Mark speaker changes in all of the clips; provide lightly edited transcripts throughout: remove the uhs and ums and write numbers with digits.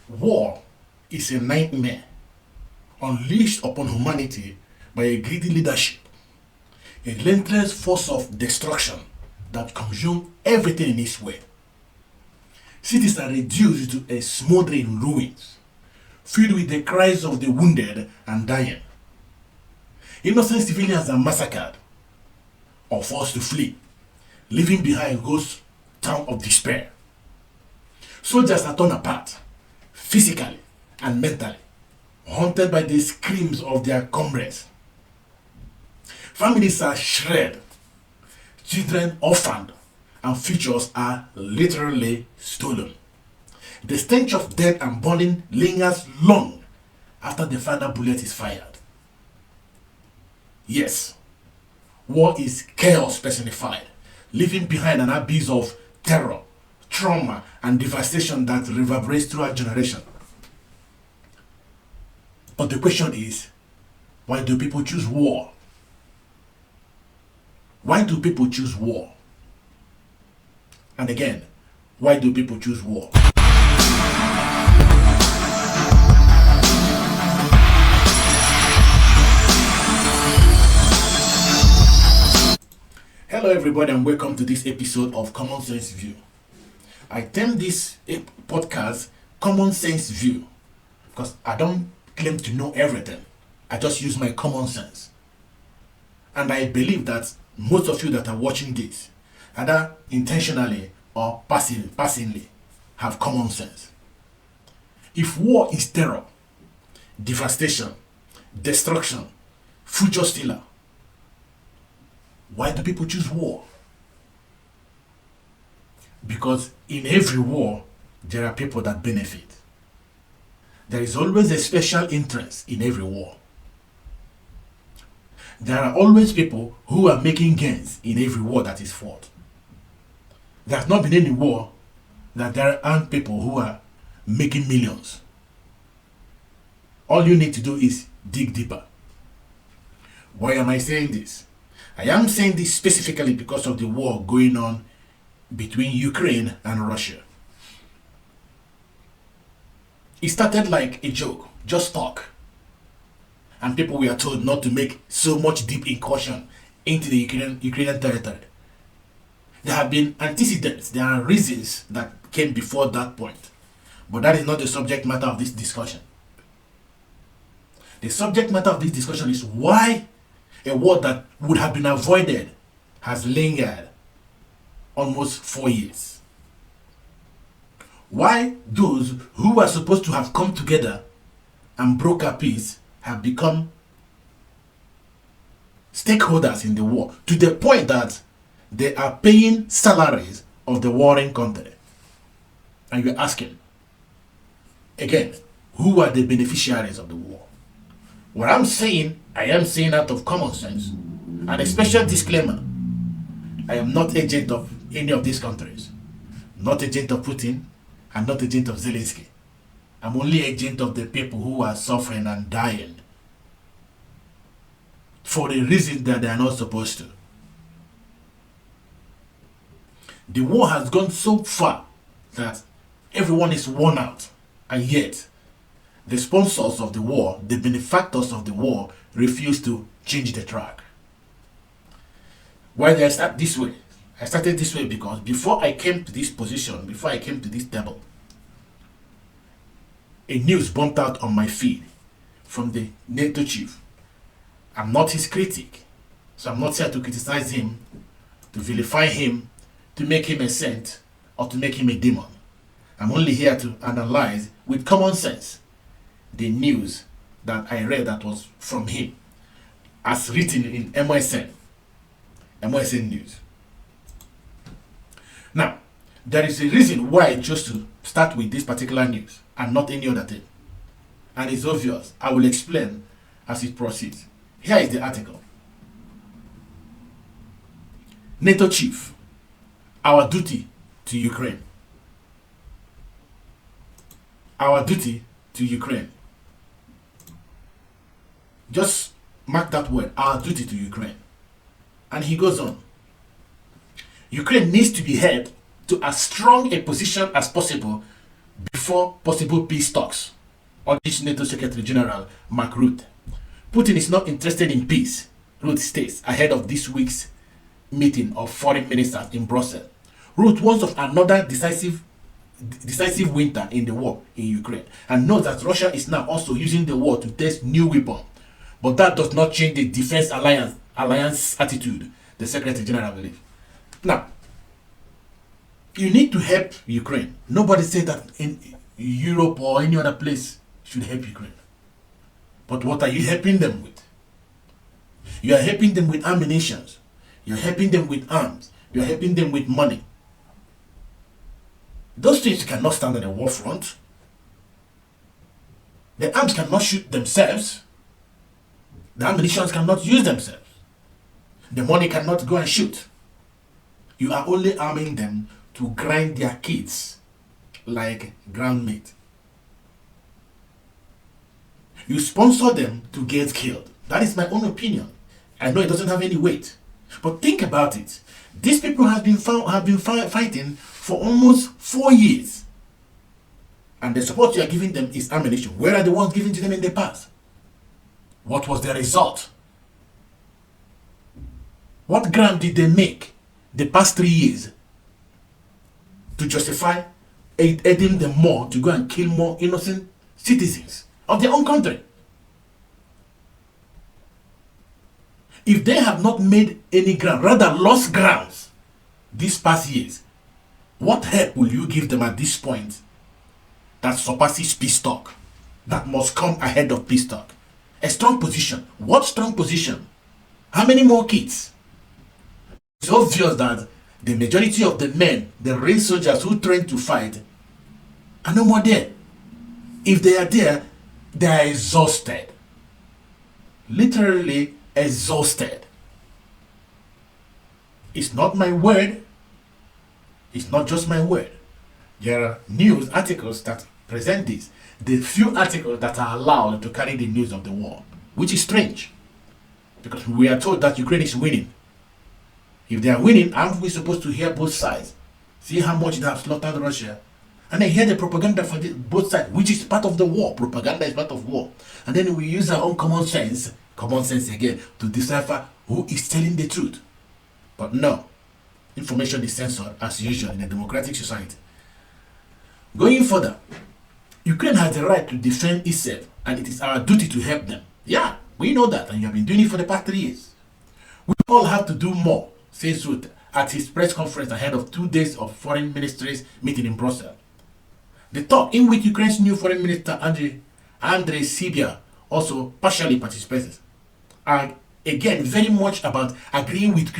Speaker 1: War is a nightmare unleashed upon humanity by a greedy leadership, a relentless force of destruction that consumes everything in its way. Cities are reduced to a smoldering ruins, filled with the cries of the wounded and dying. Innocent civilians are massacred or forced to flee, leaving behind a ghost town of despair. Soldiers are torn apart, physically and mentally, haunted by the screams of their comrades. Families are shredded, children orphaned, and futures are literally stolen. The stench of death and burning lingers long after the final bullet is fired. Yes, war is chaos personified, leaving behind an abyss of terror, trauma, and devastation that reverberates throughout generations. But the question is, why do people choose war? Why do people choose war? And again, why do people choose war? Hello everybody and welcome to this episode of Common Sense View. I term this podcast Common Sense View because I don't claim to know everything. I just use my common sense. And I believe that most of you that are watching this, either intentionally or passively, have common sense. If war is terror, devastation, destruction, future stealer, why do people choose war? Because in every war, there are people that benefit. There is always a special interest in every war. There are always people who are making gains in every war that is fought. There has not been any war that there aren't people who are making millions. All you need to do is dig deeper. Why am I saying this? I am saying this specifically because of the war going on between Ukraine and Russia. It started like a joke, just talk. And people were told not to make so much deep incursion into the Ukrainian territory. There have been antecedents, there are reasons that came before that point. But that is not the subject matter of this discussion. The subject matter of this discussion is why a war that would have been avoided has lingered almost 4 years. Why those who are supposed to have come together and broker peace have become stakeholders in the war to the point that they are paying salaries of the warring country. And you're asking, again, who are the beneficiaries of the war? What I'm saying, I am saying out of common sense. And a special disclaimer, I am not agent of any of these countries. Not agent of Putin, and not agent of Zelensky. I'm only agent of the people who are suffering and dying for a reason that they are not supposed to. The war has gone so far that everyone is worn out, and yet the sponsors of the war, the benefactors of the war, refuse to change the track. Why did I start this way? I started this way because before I came to this position, before I came to this table, a news bumped out on my feed from the NATO chief. I'm not his critic, so I'm not here to criticize him, to vilify him, to make him a saint, or to make him a demon. I'm only here to analyze with common sense the news that I read that was from him, as written in MSN News. Now, there is a reason why I chose to start with this particular news and not any other thing. And it's obvious. I will explain as it proceeds. Here is the article. NATO chief, our duty to Ukraine. Our duty to Ukraine. Just mark that word, our duty to Ukraine. And he goes on. Ukraine needs to be held to as strong a position as possible before possible peace talks, urged NATO Secretary General Mark Rutte. Putin is not interested in peace, Rutte states ahead of this week's meeting of foreign ministers in Brussels. Rutte warns of another decisive winter in the war in Ukraine and notes that Russia is now also using the war to test new weapons. But that does not change the defense alliance attitude, the Secretary General believes. Now, you need to help Ukraine. Nobody said that in Europe or any other place should help Ukraine. But what are you helping them with? You are helping them with ammunition. You are helping them with arms. You are helping them with money. Those things cannot stand at the war front. The arms cannot shoot themselves. The ammunition cannot use themselves. The money cannot go and shoot. You are only arming them to grind their kids like ground meat. You sponsor them to get killed. That is my own opinion. I know it doesn't have any weight. But think about it. These people have been fighting for almost 4 years. And the support you are giving them is ammunition. Where are the ones given to them in the past? What was the result? What ground did they make the past 3 years to justify aiding them more to go and kill more innocent citizens of their own country? If they have not made any ground, rather lost grounds these past years, what help will you give them at this point that surpasses peace talk, that must come ahead of peace talk? A strong position. What strong position? How many more kids? It's obvious that the majority of the men, the real soldiers who train to fight, are no more there. If they are there, they are exhausted. Literally exhausted. It's not my word. It's not just my word. There are news articles that present this. The few articles that are allowed to carry the news of the war, which is strange, because we are told that Ukraine is winning. If they are winning, aren't we supposed to hear both sides? See how much they have slaughtered Russia, and then hear the propaganda for both sides, which is part of the war. Propaganda is part of war. And then we use our own common sense again, to decipher who is telling the truth. But no, information is censored as usual in a democratic society. Going further, Ukraine has the right to defend itself, and it is our duty to help them. Yeah, we know that, and you have been doing it for the past 3 years. We all have to do more, says Rutte at his press conference ahead of 2 days of foreign ministries meeting in Brussels. The talk, in which Ukraine's new foreign minister Andrei Sybiha also partially participates, are again very much about agreeing with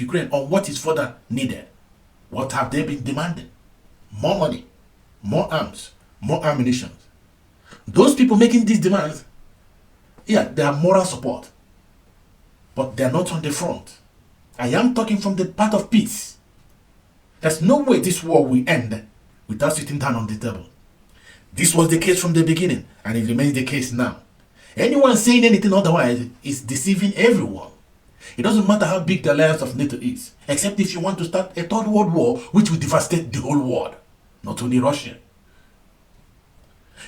Speaker 1: Ukraine on what is further needed. What have they been demanding? More money, more arms, more ammunition. Those people making these demands, yeah, they have moral support, but they are not on the front. I am talking from the part of peace. There's no way this war will end without sitting down on the table. This was the case from the beginning, and it remains the case now. Anyone saying anything otherwise is deceiving everyone. It doesn't matter how big the alliance of NATO is, except if you want to start a third world war, which will devastate the whole world, not only Russia.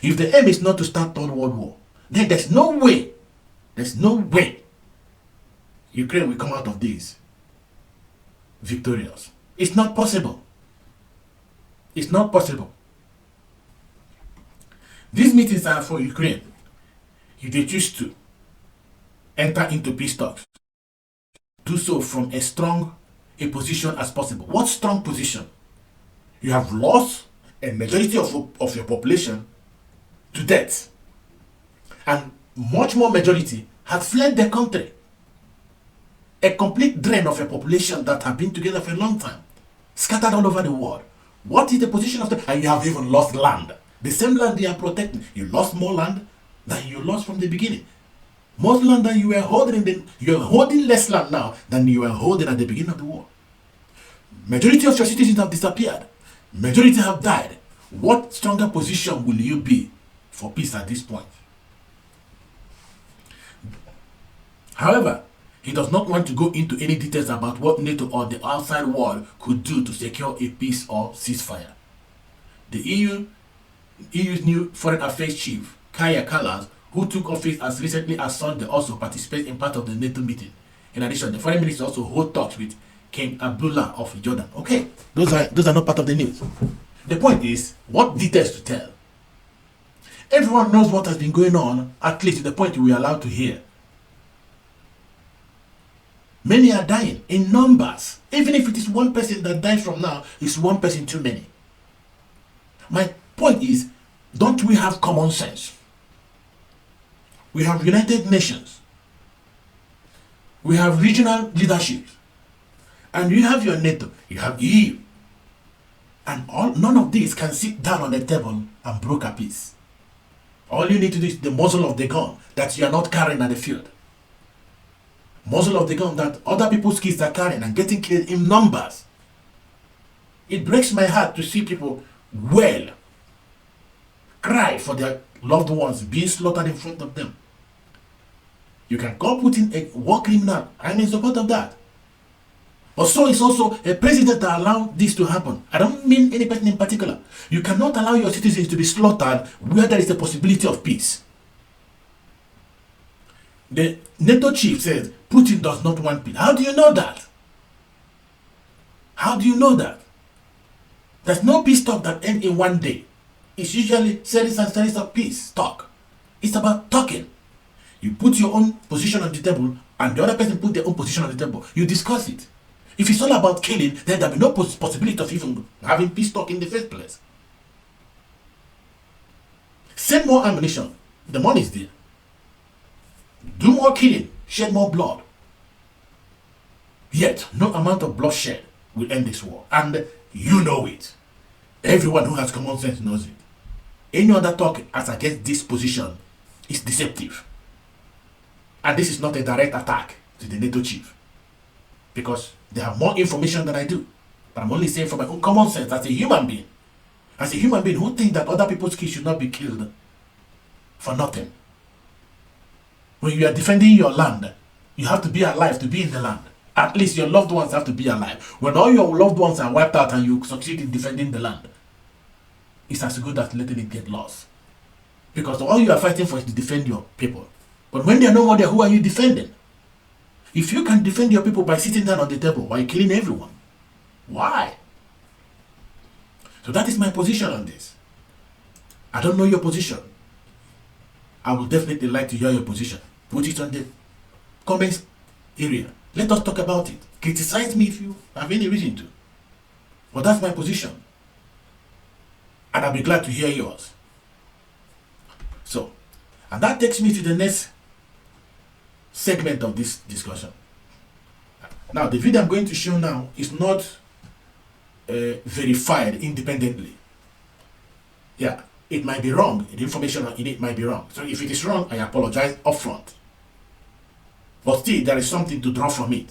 Speaker 1: If the aim is not to start third world war, then there's no way Ukraine will come out of this victorious. It's not possible. It's not possible. These meetings are for Ukraine. If they choose to enter into peace talks, do so from as strong a position as possible. What strong position? You have lost a majority of your population to death, and much more majority have fled the country. A complete drain of a population that have been together for a long time, scattered all over the world. What is the position of and you have even lost land. The same land they are protecting. You lost more land than you lost from the beginning. More land than you were holding. You are holding less land now than you were holding at the beginning of the war. Majority of your citizens have disappeared. Majority have died. What stronger position will you be for peace at this point? However, he does not want to go into any details about what NATO or the outside world could do to secure a peace or ceasefire. The EU EU's new foreign affairs chief, Kaja Kallas, who took office as recently as Sunday, also participates in part of the NATO meeting. In addition, the foreign minister also hold talks with King Abdullah of Jordan. Okay, those are not part of the news. The point is, what details to tell? Everyone knows what has been going on, at least to the point we are allowed to hear. Many are dying in numbers. Even if it is one person that dies from now, it's one person too many. My point is, don't we have common sense? We have United Nations. We have regional leaderships. And you have your NATO. You have EU. And none of these can sit down on the table and broker peace. All you need to do is the muzzle of the gun that you are not carrying at the field. Muzzle of the gun that other people's kids are carrying and getting killed in numbers. It breaks my heart to see people cry for their loved ones being slaughtered in front of them. You can call Putin a war criminal. I'm in support of that. But so is also a president that allowed this to happen. I don't mean any person in particular. You cannot allow your citizens to be slaughtered where there is a possibility of peace. The NATO chief says Putin does not want peace. How do you know that? How do you know that? There's no peace talk that ends in one day. It's usually series and series of peace talk. It's about talking. You put your own position on the table and the other person put their own position on the table. You discuss it. If it's all about killing, then there'll be no possibility of even having peace talk in the first place. Send more ammunition. The money is there. Do more killing. Shed more blood. Yet, no amount of bloodshed will end this war. And you know it. Everyone who has common sense knows it. Any other talk as against this position is deceptive. And this is not a direct attack to the NATO chief. Because they have more information than I do. But I'm only saying from my own common sense as a human being. As a human being who thinks that other people's kids should not be killed for nothing. When you are defending your land, you have to be alive to be in the land. At least your loved ones have to be alive. When all your loved ones are wiped out and you succeed in defending the land, it's as good as letting it get lost. Because all you are fighting for is to defend your people. But when they are no more there, who are you defending? If you can defend your people by sitting down on the table while killing everyone, why? So that is my position on this. I don't know your position. I would definitely like to hear your position. Put it on the comments area. Let us talk about it. Criticize me if you have any reason to. But that's my position. And I'll be glad to hear yours. So, and that takes me to the next segment of this discussion. Now, the video I'm going to show now is not verified independently. Yeah, it might be wrong. The information in it might be wrong. So if it is wrong, I apologize upfront. But still, there is something to draw from it.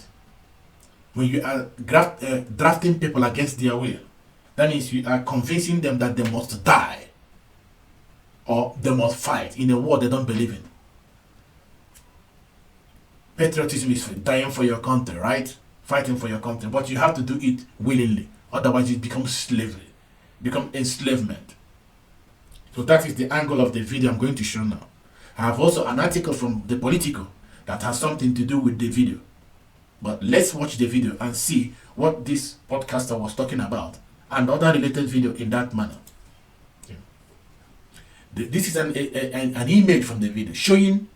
Speaker 1: When you are drafting people against their will, that means you are convincing them that they must die or they must fight in a war they don't believe in. Patriotism is dying for your country, right? Fighting for your country. But you have to do it willingly. Otherwise, it becomes slavery. Become enslavement. So that is the angle of the video I'm going to show now. I have also an article from the Politico that has something to do with the video. But let's watch the video and see what this podcaster was talking about and other related video in that manner. Yeah. This is an image from the video showing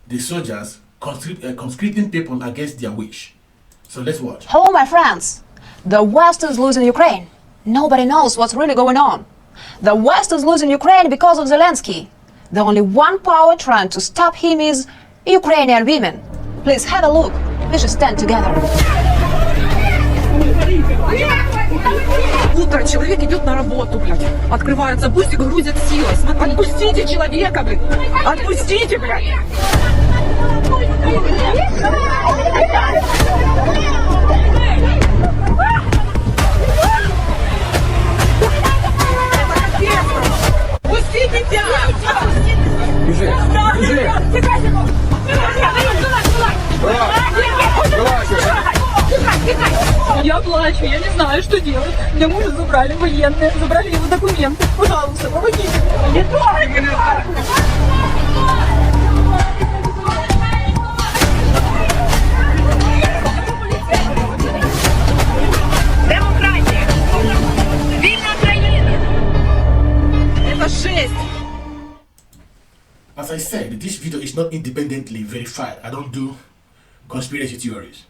Speaker 1: the soldiers conscripting people against their wish. So let's watch.
Speaker 2: Hello, my friends. The West is losing Ukraine. Nobody knows what's really going on. The West is losing Ukraine because of Zelensky. The only one power trying to stop him is Ukrainian women. Please have a look. We should stand together.
Speaker 3: Утро, человек идет на работу, блядь. Открывается бустик, грузят силой. Смотри. Отпустите человека, блядь. Отпустите, блядь. Пустите меня! Бежи! Я плачу, я не знаю, что делать. меня мужа забрали, военные, забрали его документы. Пожалуйста, помогите. Не трогай меня.
Speaker 4: Демократія! Вільна країна!
Speaker 3: Это жесть.
Speaker 1: As I said, this video is not independently verified. I don't do conspiracy theories.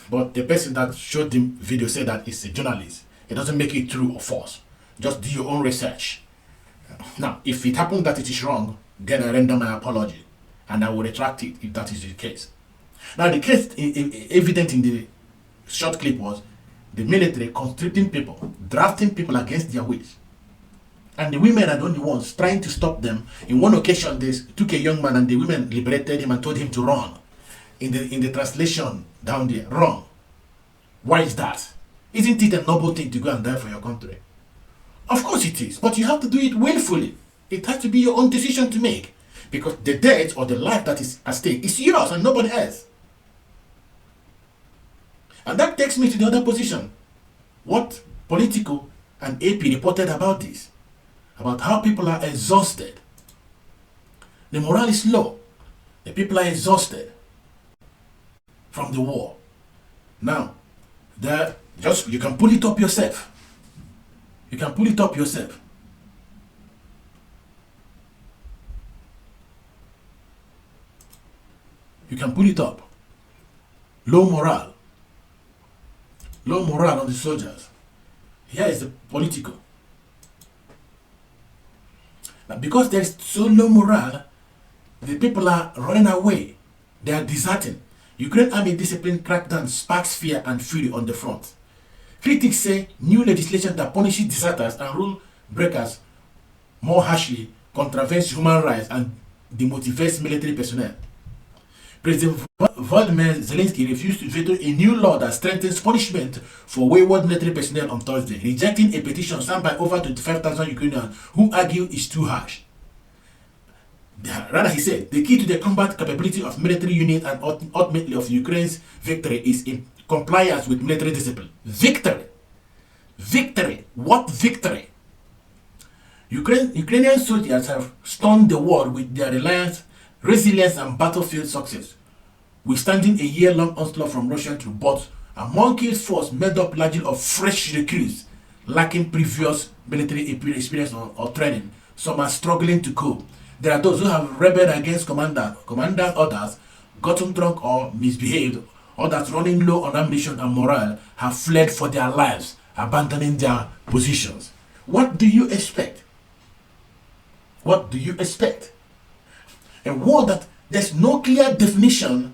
Speaker 1: But the person that showed the video said that it's a journalist. It doesn't make it true or false. Just do your own research. Now, if it happened that it is wrong, then I render my apology. And I will retract it if that is the case. Now, the case evident in the short clip was the military conscripting people, drafting people against their wish. And the women are the only ones trying to stop them. In one occasion, they took a young man and the women liberated him and told him to run. In the translation down there, run. Why is that? Isn't it a noble thing to go and die for your country? Of course it is, but you have to do it willfully. It has to be your own decision to make. Because the death or the life that is at stake is yours and nobody else. And that takes me to the other position. What Politico and AP reported about this. About how people are exhausted. The morale is low. The people are exhausted from the war. Now, you can pull it up yourself. You can pull it up yourself. You can pull it up. Low morale. Low morale on the soldiers. Here is the Politico. Now, because there is so low morale, the people are running away. They are deserting. Ukraine army discipline crackdown sparks fear and fury on the front. Critics say new legislation that punishes deserters and rule breakers more harshly contravenes human rights and demotivates military personnel. President Volodymyr Zelensky refused to veto a new law that strengthens punishment for wayward military personnel on Thursday, rejecting a petition signed by over 25,000 Ukrainians who argue it's too harsh. Rather, he said, the key to the combat capability of military units and ultimately of Ukraine's victory is in compliance with military discipline. Victory! Victory! What victory? Ukrainian soldiers have stunned the world with their resilience and battlefield success, withstanding a year-long onslaught from Russian troops, but a monkey's force made up largely of fresh recruits lacking previous military experience or training. Some are struggling to cope. There are those who have rebelled against commanders, others gotten drunk or misbehaved, others running low on ammunition and morale have fled for their lives, abandoning their positions. What do you expect? What do you expect? A war that there's no clear definition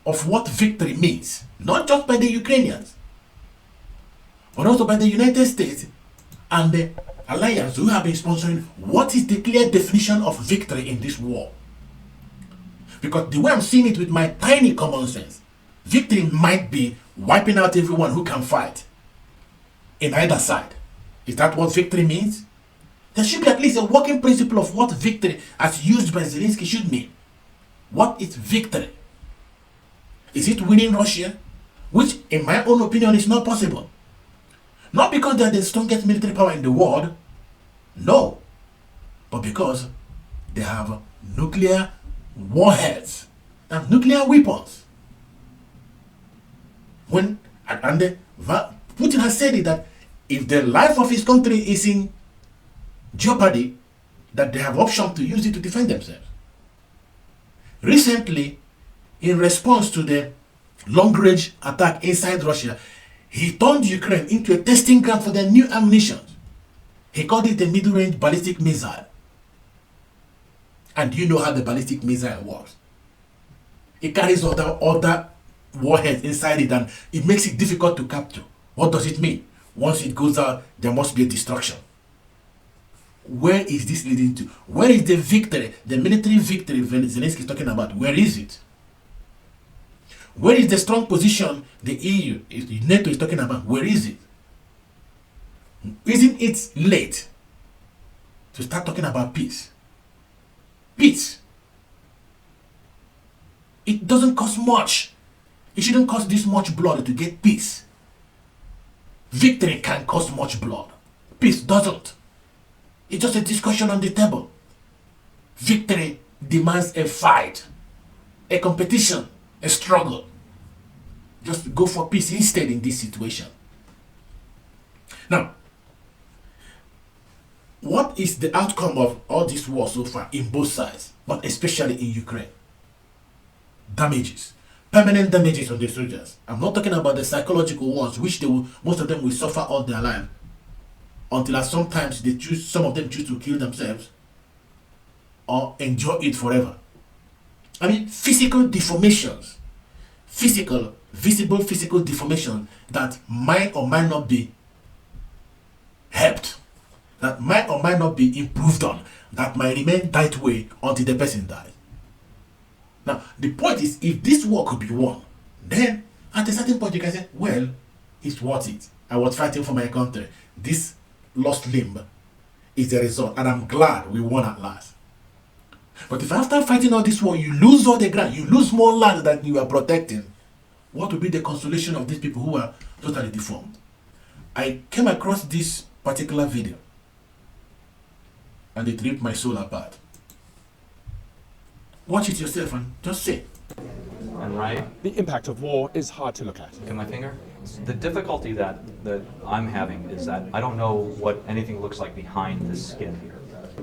Speaker 1: of what victory means, not just by the Ukrainians, but also by the United States and the alliance who have been sponsoring. What is the clear definition of victory in this war? Because the way I'm seeing it with my tiny common sense, victory might be wiping out everyone who can fight in either side. Is that what victory means? There should be at least a working principle of what victory as used by Zelensky should mean. What is victory? Is it winning Russia? Which in my own opinion is not possible. Not because they are the strongest military power in the world, no, but because they have nuclear warheads and nuclear weapons. Putin has said it that if the life of his country is in jeopardy, that they have option to use it to defend themselves. Recently, in response to the long-range attack inside Russia, he turned Ukraine into a testing ground for their new ammunition. He called it a middle-range ballistic missile. And you know how the ballistic missile works. It carries other warheads inside it and it makes it difficult to capture. What does it mean? Once it goes out, there must be a destruction. Where is this leading to? Where is the victory, the military victory Zelensky is talking about? Where is it? Where is the strong position the EU, NATO is talking about? Where is it? Isn't it late to start talking about peace? Peace. It doesn't cost much. It shouldn't cost this much blood to get peace. Victory can cost much blood. Peace doesn't. It's just a discussion on the table. Victory demands a fight, a competition, a struggle. Just go for peace instead in this situation. Now, what is the outcome of all this war so far in both sides, but especially in Ukraine? Damages. Permanent damages on the soldiers. I'm not talking about the psychological ones, which most of them will suffer all their life, until sometimes some of them choose to kill themselves or enjoy it forever. I mean, physical deformations, visible physical deformation that might or might not be helped, that might or might not be improved on, that might remain that way until the person dies. Now, the point is, if this war could be won, then at a certain point you can say, well, it's worth it. I was fighting for my country. This lost limb is the result, and I'm glad we won at last. But if after fighting all this war, you lose all the ground, you lose more land that you are protecting, what will be the consolation of these people who are totally deformed? I came across this particular video, and it ripped my soul apart. Watch it yourself and just say.
Speaker 5: And right,
Speaker 6: The impact of war is hard to look at.
Speaker 5: look at my finger. The difficulty that I'm having is that I don't know what anything looks like behind this skin here.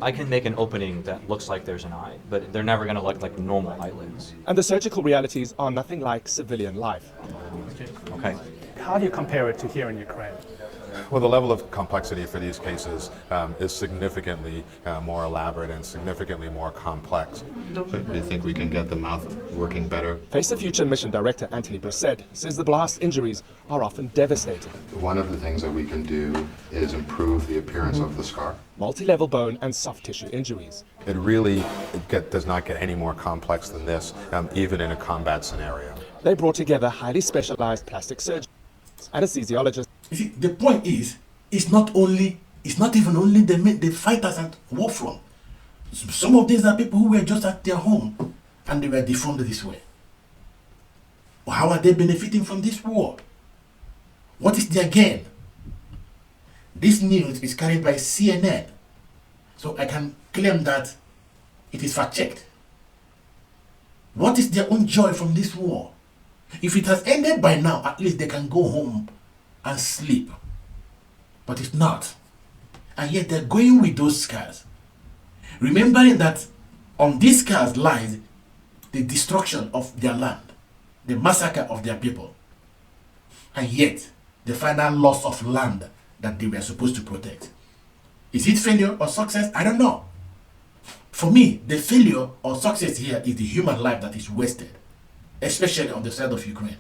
Speaker 5: I can make an opening that looks like there's an eye, but they're never going to look like normal eyelids.
Speaker 6: And the surgical realities are nothing like civilian life.
Speaker 5: Okay.
Speaker 7: How do you compare it to here in Ukraine?
Speaker 8: Well, the level of complexity for these cases is significantly more elaborate and significantly more complex.
Speaker 9: Do you think we can get the mouth working better?
Speaker 6: Face the Future Mission Director Anthony Brissett says the blast injuries are often devastating.
Speaker 9: One of the things that we can do is improve the appearance of the scar.
Speaker 6: Multi-level bone and soft tissue injuries.
Speaker 8: It really does not get any more complex than this, even in a combat scenario.
Speaker 6: They brought together highly specialized plastic surgeons, anesthesiologists.
Speaker 1: You see, the point is, it's not even only the fighters at war front. Some of these are people who were just at their home and they were deformed this way. How are they benefiting from this war? What is their gain? This news is carried by CNN, so I can claim that it is fact-checked. What is their own joy from this war? If it has ended by now, at least they can go home and sleep. But it's not. And yet they're going with those scars, remembering that on these scars lies the destruction of their land, the massacre of their people, and yet the final loss of land that they were supposed to protect. Is it failure or success? I don't know. For me, the failure or success here is the human life that is wasted, especially on the side of Ukraine.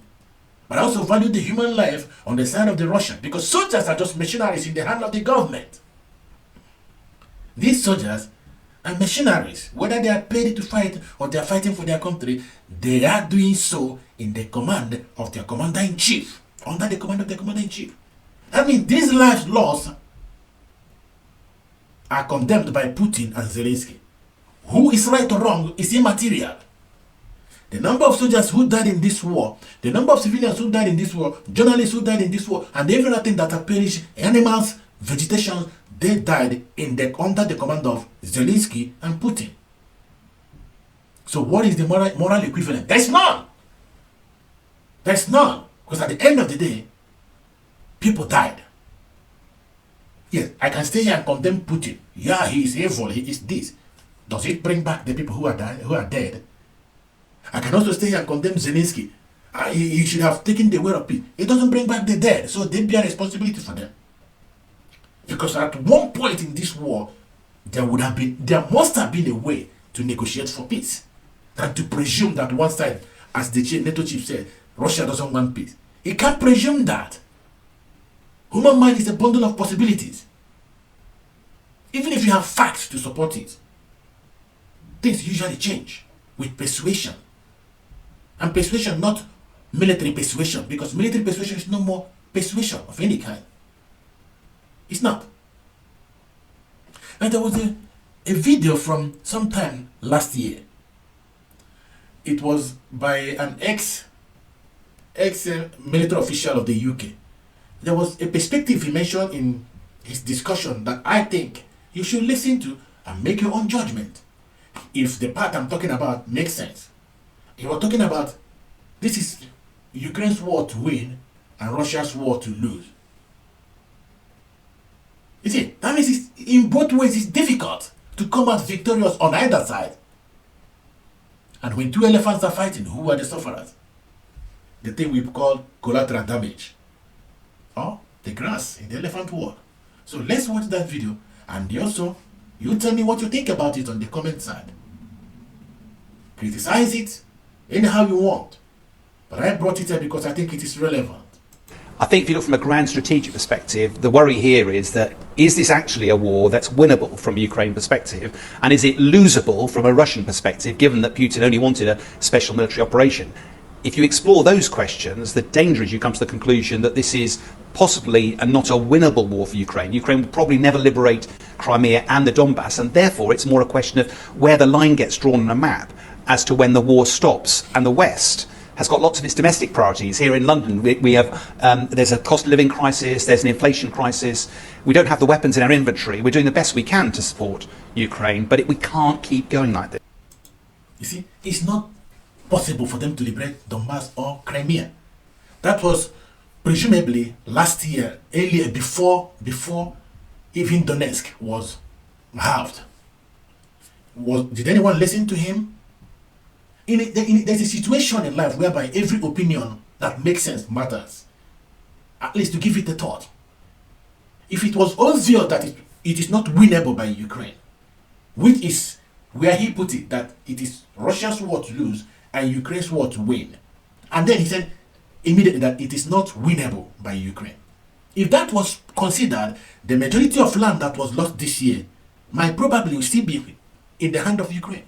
Speaker 1: But I also value the human life on the side of the Russian, because soldiers are just machineries in the hand of the government. These soldiers are machineries. Whether they are paid to fight or they are fighting for their country, they are doing so in the command of their commander-in-chief, under the command of the commander-in-chief. I mean, these lives lost are condemned by Putin and Zelensky. Who is right or wrong is immaterial. The number of soldiers who died in this war, the number of civilians who died in this war, journalists who died in this war, and everything that have perished, animals, vegetation, they died under the command of Zelensky and Putin. So what is the moral equivalent? There's none. There's none. Because at the end of the day, people died. Yes, I can stay here and condemn Putin. Yeah, he is evil, he is this. Does it bring back the people who are dead? I can also stay here and condemn Zelensky. He should have taken the way of peace. It doesn't bring back the dead, so they bear responsibility for them. Because at one point in this war, there must have been a way to negotiate for peace. Than to presume that one side, as the NATO chief said, Russia doesn't want peace. He can't presume that. Human mind is a bundle of possibilities. Even if you have facts to support it, things usually change with persuasion. And persuasion, not military persuasion, because military persuasion is no more persuasion of any kind. It's not. And there was a video from sometime last year. It was by an ex-military official of the UK. there was a perspective he mentioned in his discussion that I think you should listen to and make your own judgment. If the part I'm talking about makes sense. He was talking about this is Ukraine's war to win and Russia's war to lose. You see, that means in both ways it's difficult to come out victorious on either side. And when two elephants are fighting, who are the sufferers? The thing we call collateral damage. Or the grass in the elephant war. So let's watch that video, and also you tell me what you think about it on the comment side. Criticize it anyhow you want. But I brought it here because I think it is relevant.
Speaker 10: I think if you look from a grand strategic perspective, the worry here is that, is this actually a war that's winnable from a Ukraine perspective? And is it losable from a Russian perspective, given that Putin only wanted a special military operation? If you explore those questions, the danger is you come to the conclusion that this is possibly and not a winnable war for Ukraine. Ukraine will probably never liberate Crimea and the Donbass, and therefore it's more a question of where the line gets drawn on a map as to when the war stops. And the West has got lots of its domestic priorities. Here in London, we have there's a cost of living crisis, there's an inflation crisis. We don't have the weapons in our inventory. We're doing the best we can to support Ukraine, but we can't keep going like this.
Speaker 1: You see, it's not possible for them to liberate Donbass or Crimea. That was presumably last year, earlier, before even Donetsk was halved. Did anyone listen to him? There's a situation in life whereby every opinion that makes sense matters. At least to give it a thought. If it was obvious that it is not winnable by Ukraine, which is where he put it, that it is Russia's war to lose and Ukraine's war to win. And then he said immediately that it is not winnable by Ukraine. If that was considered, the majority of land that was lost this year might probably still be in the hand of Ukraine.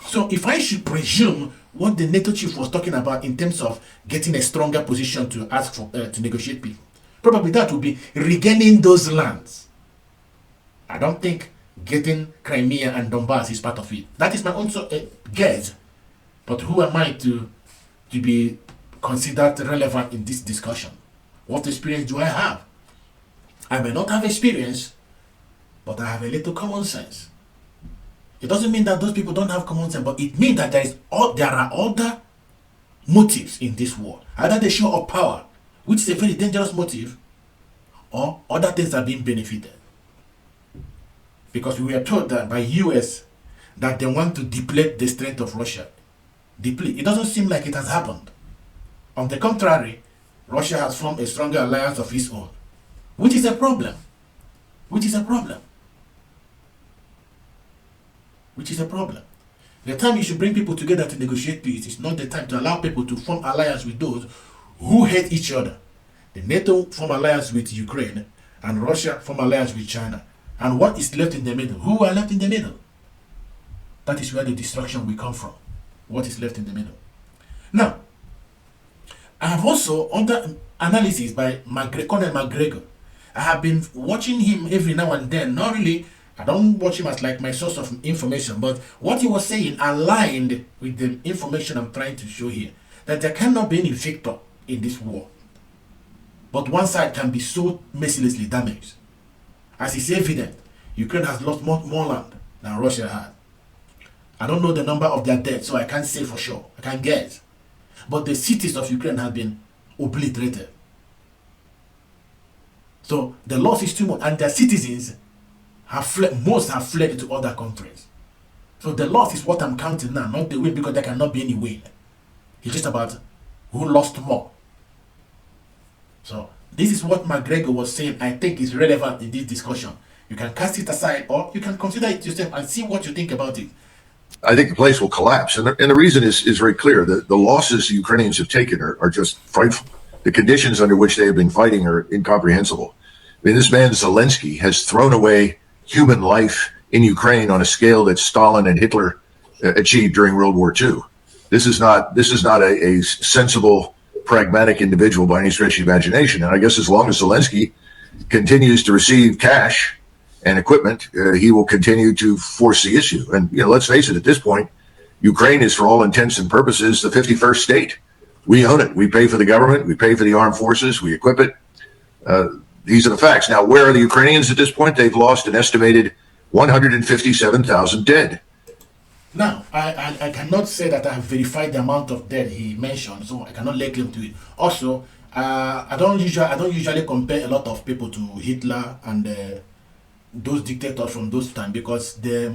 Speaker 1: So if I should presume what the NATO chief was talking about in terms of getting a stronger position to ask for to negotiate peace, probably that would be regaining those lands. I don't think getting Crimea and Donbass is part of it. That is my own guess. But who am I to be considered relevant in this discussion? What experience do I have? I may not have experience, but I have a little common sense. It doesn't mean that those people don't have common sense, but it means that there are other motives in this war. Either the show of power, which is a very dangerous motive, or other things are being benefited. Because we were told that by US that they want to deplete the strength of Russia. Deplete. It doesn't seem like it has happened. On the contrary, Russia has formed a stronger alliance of its own, which is a problem. Which is a problem. Which is a problem. The time you should bring people together to negotiate peace is not the time to allow people to form alliance with those who hate each other. The NATO form alliance with Ukraine and Russia form alliance with China. And what is left in the middle? Who are left in the middle? That is where the destruction will come from. What is left in the middle? Now, I have also, under analysis by Colonel McGregor, I have been watching him every now and then. Not really, I don't watch him as like my source of information, but what he was saying aligned with the information I'm trying to show here. That there cannot be any victor in this war. But one side can be so mercilessly damaged. As is evident, Ukraine has lost more land than Russia had. I don't know the number of their dead, so I can't say for sure. I can't guess. But the cities of Ukraine have been obliterated. So the loss is too much, and their citizens have fled. Most have fled to other countries. So the loss is what I'm counting now, not the win, because there cannot be any win. It's just about who lost more. So this is what McGregor was saying. I think is relevant in this discussion. You can cast it aside, or you can consider it yourself and see what you think about it.
Speaker 11: I think the place will collapse. And the reason is very clear. The losses the Ukrainians have taken are just frightful. The conditions under which they have been fighting are incomprehensible. I mean, this man Zelensky has thrown away human life in Ukraine on a scale that Stalin and Hitler achieved during World War II. This is not a sensible, pragmatic individual by any stretch of the imagination. And I guess as long as Zelensky continues to receive cash and equipment, he will continue to force the issue. And, let's face it, at this point, Ukraine is, for all intents and purposes, the 51st state. We own it. We pay for the government. We pay for the armed forces. We equip it. These are the facts. Now, where are the Ukrainians at this point? They've lost an estimated 157,000 dead.
Speaker 1: Now, I cannot say that I have verified the amount of dead he mentioned, so I cannot lay claim to it. Also, I don't usually compare a lot of people to Hitler and those dictators from those times, because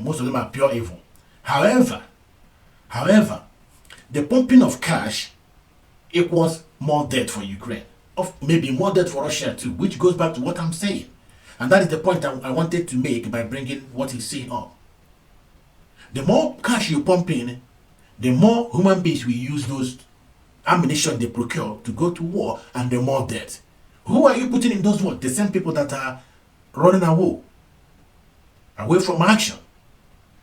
Speaker 1: most of them are pure evil. However, the pumping of cash equals more debt for Ukraine, of maybe more debt for Russia too, which goes back to what I'm saying, and that is the point I wanted to make by bringing what he's saying up. The more cash you pump in, the more human beings will use those ammunition they procure to go to war, and the more debt. Who are you putting in those wars? The same people that are running away from action,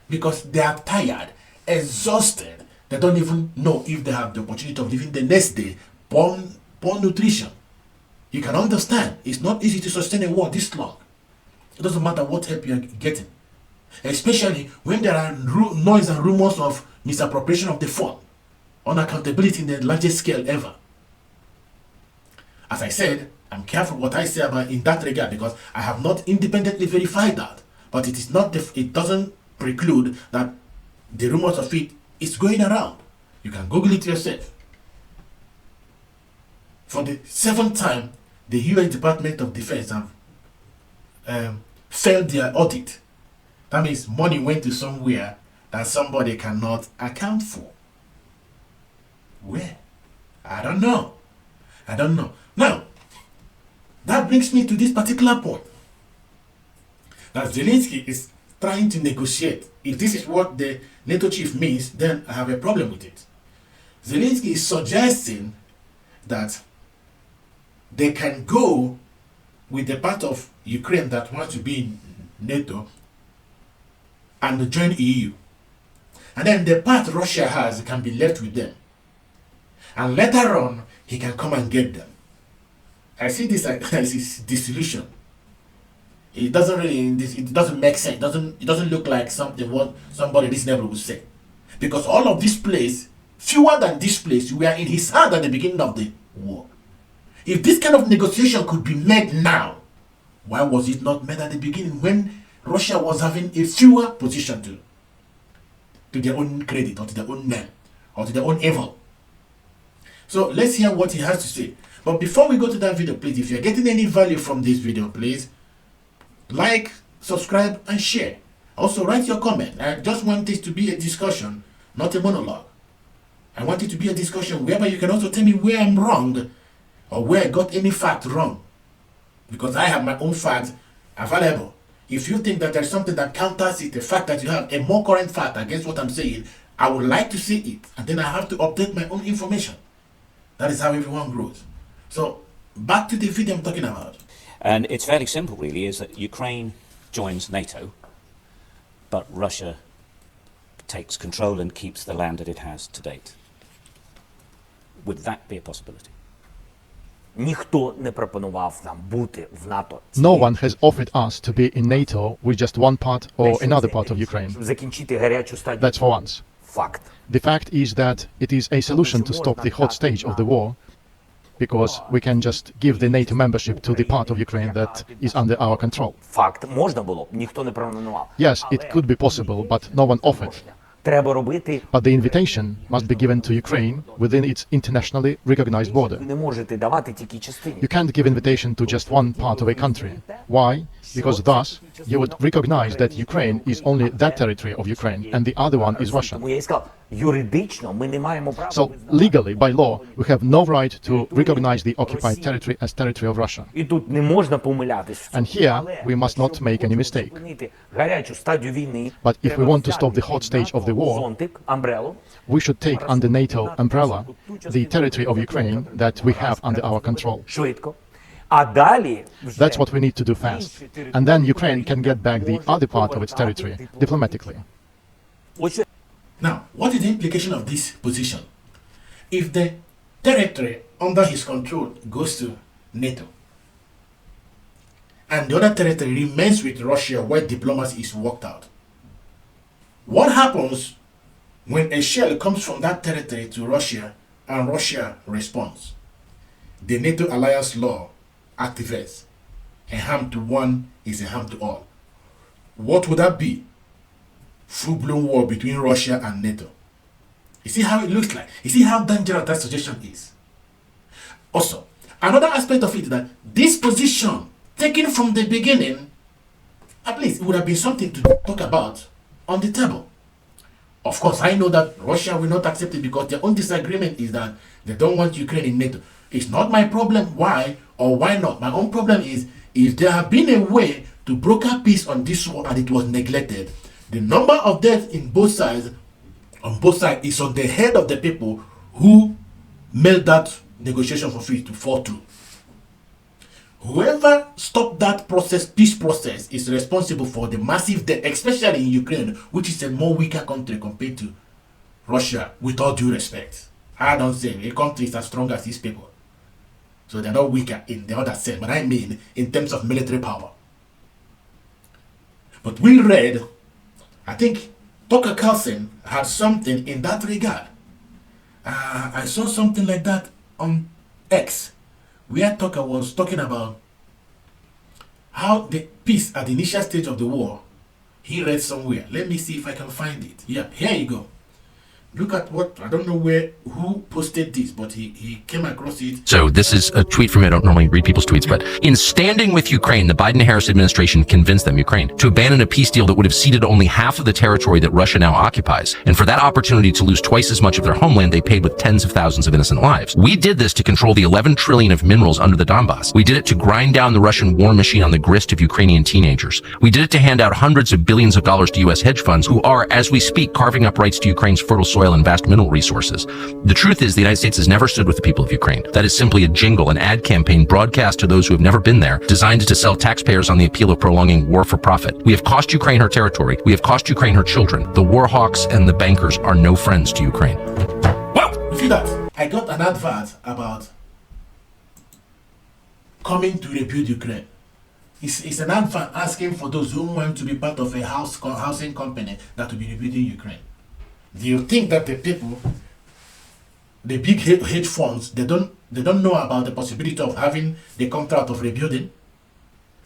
Speaker 1: because they are tired, exhausted. They don't even know if they have the opportunity of living the next day. Poor nutrition. You can understand, it's not easy to sustain a war this long. It doesn't matter what help you are getting, especially when there are noise and rumors of misappropriation of the fund, unaccountability in the largest scale ever. As I said, I'm careful what I say about in that regard, because I have not independently verified that. But it is not. It doesn't preclude that the rumors of it is going around. You can Google it yourself. For the 7th time, the U.S. Department of Defense have failed their audit. That means money went to somewhere that somebody cannot account for. Where? I don't know. Now, that brings me to this particular point. That Zelensky is trying to negotiate. If this is what the NATO chief means, then I have a problem with it. Zelensky is suggesting that they can go with the part of Ukraine that wants to be in NATO and join EU. And then the part Russia has can be left with them. And later on, he can come and get them. I see this as his disillusion. It doesn't make sense. It doesn't look like what somebody reasonable would say. Because all of this place, fewer than this place, were in his hand at the beginning of the war. If this kind of negotiation could be made now, why was it not made at the beginning when Russia was having a fewer position to their own credit, or to their own name, or to their own evil? So let's hear what he has to say. But before we go to that video, please, if you're getting any value from this video, please like, subscribe, and share. Also, write your comment. I just want this to be a discussion, not a monologue. I want it to be a discussion whereby you can also tell me where I'm wrong, or where I got any fact wrong. Because I have my own facts available. If you think that there's something that counters it, the fact that you have a more current fact against what I'm saying, I would like to see it. And then I have to update my own information. That is how everyone grows. So, back to the video I'm talking about.
Speaker 12: And it's fairly simple, really, is that Ukraine joins NATO, but Russia takes control and keeps the land that it has to date. Would that be a possibility?
Speaker 13: Ніхто не пропонував нам бути в НАТО.
Speaker 6: No one has offered us to be in NATO with just one part or another part of Ukraine.
Speaker 13: Закінчити гарячу стадію.
Speaker 6: That's for once.
Speaker 13: Факт.
Speaker 6: The fact is that it is a solution to stop the hot stage of the war, because we can just give the NATO membership to the part of Ukraine that is under our control.
Speaker 13: Факт. Можна було б, ніхто не пропонував.
Speaker 6: Yes, it could be possible, but no one offered.
Speaker 13: Треба робити.
Speaker 6: But the invitation must be given to Ukraine within its internationally recognized border.
Speaker 13: Ви не можете давати тільки частині.
Speaker 6: You can't give invitation to just one part of a country. Why? Because thus you would recognize that Ukraine is only that territory of Ukraine and the other one is Russian.
Speaker 13: Тому я і сказав, юридично ми не маємо права.
Speaker 6: So legally, by law, we have no right to recognize the occupied territory as territory of Russia.
Speaker 13: І тут не можна помилятись.
Speaker 6: And here we must not make any mistake.
Speaker 13: Гарячу стадію війни.
Speaker 6: But if we want to stop the hot stage of the war,
Speaker 13: зонтик, umbrella,
Speaker 6: we should take under NATO umbrella the territory of Ukraine that we have under our control.
Speaker 13: Швидко. А далі
Speaker 6: That's what we need to do fast. And then Ukraine can get back the other part of its territory diplomatically.
Speaker 1: Now, what is the implication of this position? If the territory under his control goes to NATO, and the other territory remains with Russia where diplomacy is worked out, what happens when a shell comes from that territory to Russia and Russia responds? The NATO alliance law activates. A harm to one is a harm to all. What would that be? Full-blown war between Russia and NATO. You see how it looks like? You see how dangerous that suggestion is? Also, another aspect of it is that this position, taken from the beginning, at least it would have been something to talk about on the table. Of course, I know that Russia will not accept it because their own disagreement is that they don't want Ukraine in NATO. It's not my problem why or why not. My own problem is if there had been a way to broker peace on this war and it was neglected, the number of deaths in both sides, on both sides, is on the head of the people who made that negotiation for peace to fall through. Whoever stopped that process, peace process, is responsible for the massive death, especially in Ukraine, which is a more weaker country compared to Russia, with all due respect. I don't say a country is as strong as these people. So they're not weaker in the other sense, but I mean in terms of military power. But we read, I think Tucker Carlson had something in that regard. I saw something like that on X, where Tucker was talking about how the peace at the initial stage of the war, he read somewhere. Let me see if I can find it. Yeah, here you go. Look at what, I don't know who posted this, but he came across it.
Speaker 14: So this is a tweet from me. I don't normally read people's tweets, but in standing with Ukraine, the Biden-Harris administration convinced them, Ukraine, to abandon a peace deal that would have ceded only half of the territory that Russia now occupies. And for that opportunity to lose twice as much of their homeland, they paid with tens of thousands of innocent lives. We did this to control the 11 trillion of minerals under the Donbass. We did it to grind down the Russian war machine on the grist of Ukrainian teenagers. We did it to hand out hundreds of billions of dollars to U.S. hedge funds who are, as we speak, carving up rights to Ukraine's fertile soil and vast mineral resources. The truth is the United States has never stood with the people of Ukraine. That is simply a jingle, an ad campaign broadcast to those who have never been there, designed to sell taxpayers on the appeal of prolonging war for profit. We have cost Ukraine her territory. We have cost Ukraine her children. The war hawks and the bankers are no friends to Ukraine.
Speaker 1: Wow! You see that? I got an advert about coming to rebuild Ukraine. It's an advert asking for those who want to be part of a housing company that will be rebuilding Ukraine. Do you think that the people, the big hedge funds, they don't know about the possibility of having the contract of rebuilding?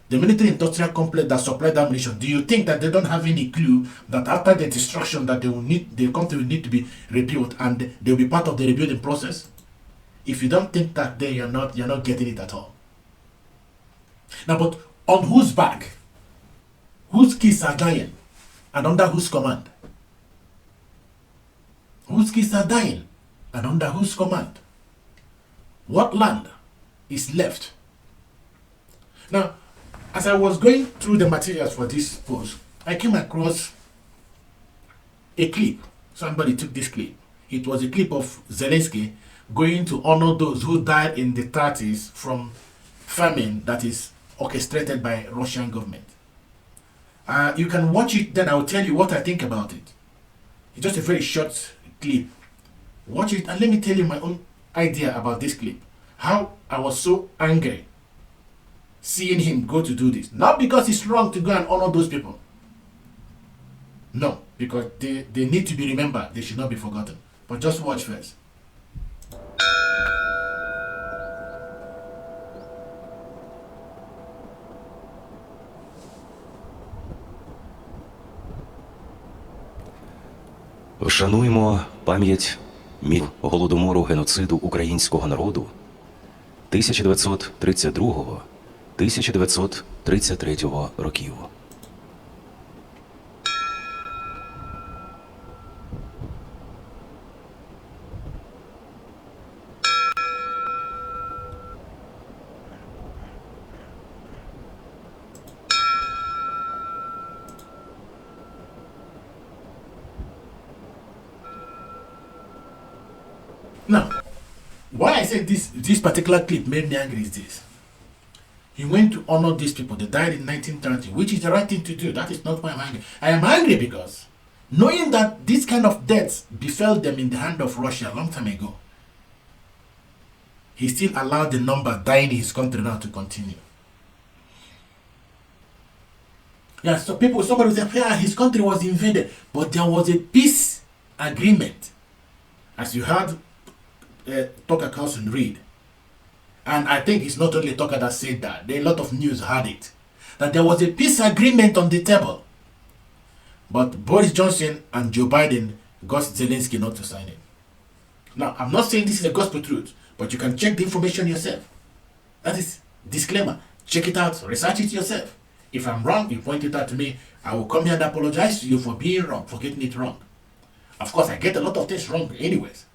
Speaker 1: The military industrial complex that supplied that munition, do you think that they don't have any clue that after the destruction that the country will need to be rebuilt and they'll be part of the rebuilding process? If you don't think that, then you're not getting it at all. Now, but on whose back? Whose kids are dying? And under whose command? Whose kids are dying? And under whose command? What land is left? Now, as I was going through the materials for this post, I came across a clip. Somebody took this clip. It was a clip of Zelensky going to honor those who died in the 30s from famine that is orchestrated by Russian government. You can watch it, then I'll tell you what I think about it. It's just a very short clip. Watch it and let me tell you my own idea about this clip. How I was so angry seeing him go to do this. Not because it's wrong to go and honor those people. No, because they need to be remembered. They should not be forgotten. But just watch first.
Speaker 15: Вшануємо пам'ять голодомору, геноциду українського народу 1932-1933 років.
Speaker 1: Now, why I said this particular clip made me angry is this. He went to honor these people. They died in 1930, which is the right thing to do. That is not why I'm angry. I am angry because knowing that this kind of deaths befell them in the hand of Russia a long time ago, he still allowed the number dying in his country now to continue. Yeah, so somebody will say, yeah, his country was invaded, but there was a peace agreement. As you heard Tucker Carlson read, And I think it's not only Tucker that said that. There are a lot of news had it. That there was a peace agreement on the table. But Boris Johnson and Joe Biden got Zelensky not to sign it. Now, I'm not saying this is a gospel truth, but you can check the information yourself. That is disclaimer. Check it out, research it yourself. If I'm wrong, you point it out to me. I will come here and apologize to you for being wrong, for getting it wrong. Of course, I get a lot of things wrong anyways.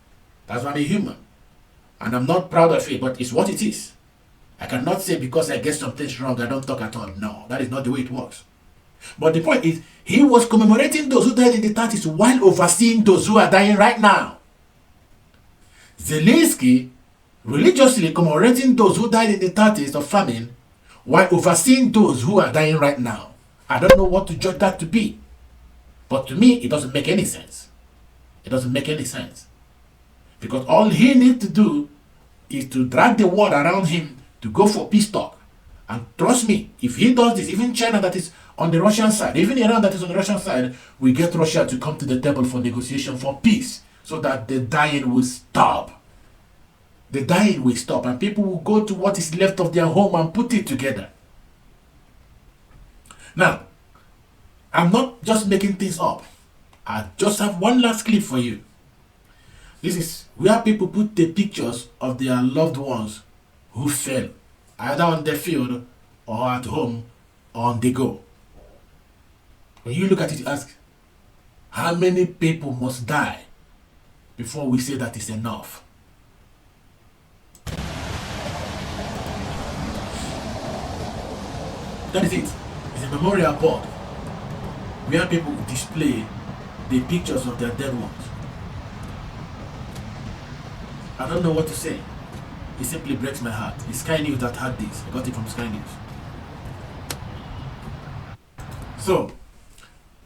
Speaker 1: That's why I'm a human. And I'm not proud of it, but it's what it is. I cannot say because I get some things wrong, I don't talk at all. No, that is not the way it works. But the point is, he was commemorating those who died in the 30s while overseeing those who are dying right now. Zelensky religiously commemorating those who died in the 30s of famine while overseeing those who are dying right now. I don't know what to judge that to be. But to me, it doesn't make any sense. It doesn't make any sense. Because all he needs to do is to drag the world around him to go for peace talk. And trust me, if he does this, even China that is on the Russian side, even Iran that is on the Russian side, we get Russia to come to the table for negotiation for peace so that the dying will stop. The dying will stop and people will go to what is left of their home and put it together. Now, I'm not just making things up. I just have one last clip for you. This is where people put the pictures of their loved ones who fell, either on the field or at home or on the go. When you look at it, you ask, how many people must die before we say that is enough? That is it. It's a memorial board where people display the pictures of their dead ones. I don't know what to say. It simply breaks my heart. It's Sky News that had this. I got it from Sky News. So,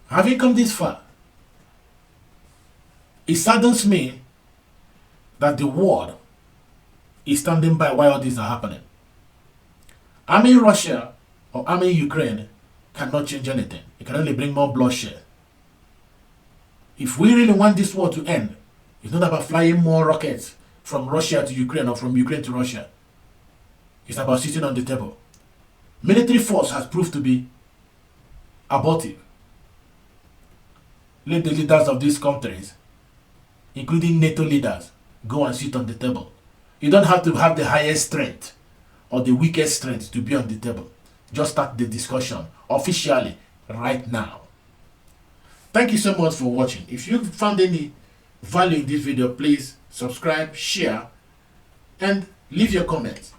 Speaker 1: having come this far, it saddens me that the world is standing by while all these are happening. Arming Russia or arming Ukraine cannot change anything. It can only bring more bloodshed. If we really want this war to end, it's not about flying more rockets from Russia to Ukraine or from Ukraine to Russia. It's about sitting on the table. Military force has proved to be abortive. Let the leaders of these countries, including NATO leaders, go and sit on the table. You don't have to have the highest strength or the weakest strength to be on the table. Just start the discussion officially right now. Thank you so much for watching. If you found any value in this video, please subscribe, share, and leave your comments.